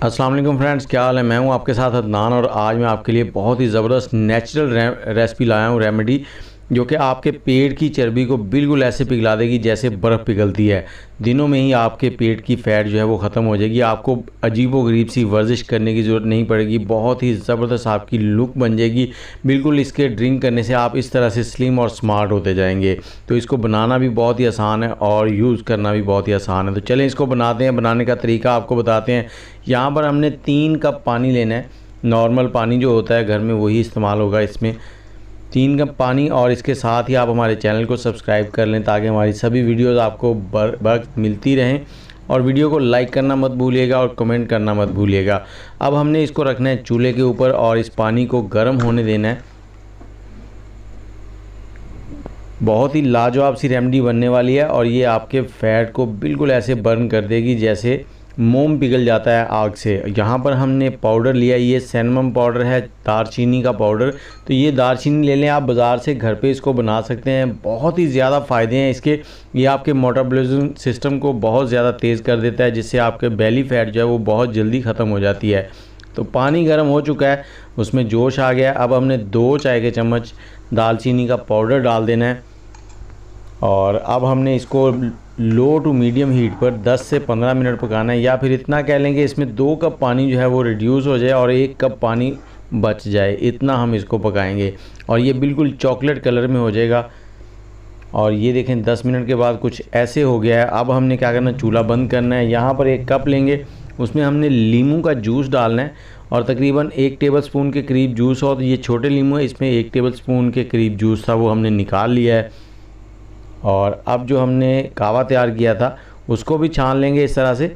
अस्सलाम वालेकुम फ्रेंड्स, क्या हाल है। मैं हूं आपके साथ अदनान और आज मैं आपके लिए बहुत ही ज़बरदस्त नेचुरल रेसिपी लाया हूं, रेमेडी जो कि आपके पेट की चर्बी को बिल्कुल ऐसे पिघला देगी जैसे बर्फ़ पिघलती है। दिनों में ही आपके पेट की फ़ैट जो है वो ख़त्म हो जाएगी। आपको अजीबोगरीब सी वर्जिश करने की ज़रूरत नहीं पड़ेगी। बहुत ही ज़बरदस्त आपकी लुक बन जाएगी। बिल्कुल इसके ड्रिंक करने से आप इस तरह से स्लिम और स्मार्ट होते जाएंगे। तो इसको बनाना भी बहुत ही आसान है और यूज़ करना भी बहुत ही आसान है। तो चलें इसको बनाते हैं। बनाने का तरीका आपको बताते हैं। यहाँ पर हमने 3 कप पानी लेना है। नॉर्मल पानी जो होता है घर में वही इस्तेमाल होगा इसमें। 3 कप पानी, और इसके साथ ही आप हमारे चैनल को सब्सक्राइब कर लें ताकि हमारी सभी वीडियोस आपको बर मिलती रहें। और वीडियो को लाइक करना मत भूलिएगा और कमेंट करना मत भूलिएगा। अब हमने इसको रखना है चूल्हे के ऊपर और इस पानी को गर्म होने देना है। बहुत ही लाजवाब सी रेमेडी बनने वाली है और ये आपके फ़ैट को बिल्कुल ऐसे बर्न कर देगी जैसे मोम पिघल जाता है आग से। यहाँ पर हमने पाउडर लिया, ये सिनेमम पाउडर है, दारचीनी का पाउडर। तो ये दारचीनी ले लें आप बाज़ार से, घर पे इसको बना सकते हैं। बहुत ही ज़्यादा फ़ायदे हैं इसके। ये आपके मेटाबॉलिज्म सिस्टम को बहुत ज़्यादा तेज़ कर देता है जिससे आपके बेली फ़ैट जो है वो बहुत जल्दी ख़त्म हो जाती है। तो पानी गर्म हो चुका है, उसमें जोश आ गया। अब हमने 2 चाय के चम्मच दालचीनी का पाउडर डाल देना है और अब हमने इसको लो टू मीडियम हीट पर 10 से 15 मिनट पकाना है। या फिर इतना कह लेंगे इसमें 2 कप पानी जो है वो रिड्यूस हो जाए और 1 कप पानी बच जाए, इतना हम इसको पकाएंगे। और ये बिल्कुल चॉकलेट कलर में हो जाएगा। और ये देखें 10 मिनट के बाद कुछ ऐसे हो गया है। अब हमने क्या करना है, चूल्हा बंद करना है। यहाँ पर 1 कप लेंगे, उसमें हमने नींबू का जूस डालना है और तकरीबन 1 टेबलस्पून के करीब जूस हो। तो ये छोटे नींबू है, इसमें 1 टेबलस्पून के करीब जूस था, वो हमने निकाल लिया है। और अब जो हमने कावा तैयार किया था उसको भी छान लेंगे इस तरह से।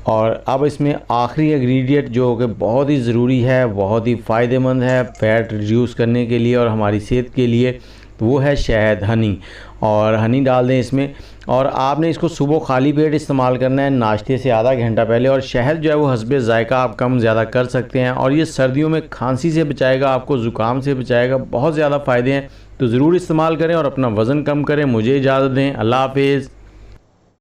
और अब इसमें आखिरी इंग्रेडिएंट जो कि बहुत ही ज़रूरी है, बहुत ही फ़ायदेमंद है फ़ैट रिड्यूस करने के लिए और हमारी सेहत के लिए, तो वो है शहद, हनी। और हनी डाल दें इसमें। और आपने इसको सुबह खाली पेट इस्तेमाल करना है, नाश्ते से आधा घंटा पहले। और शहद जो है वो हस्बे ज़ायका आप कम ज़्यादा कर सकते हैं और ये सर्दियों में खांसी से बचाएगा, आपको ज़ुकाम से बचाएगा। बहुत ज़्यादा फ़ायदे हैं, तो ज़रूर इस्तेमाल करें और अपना वज़न कम करें। मुझे इजाज़त दें, अल्लाह हाफिज़।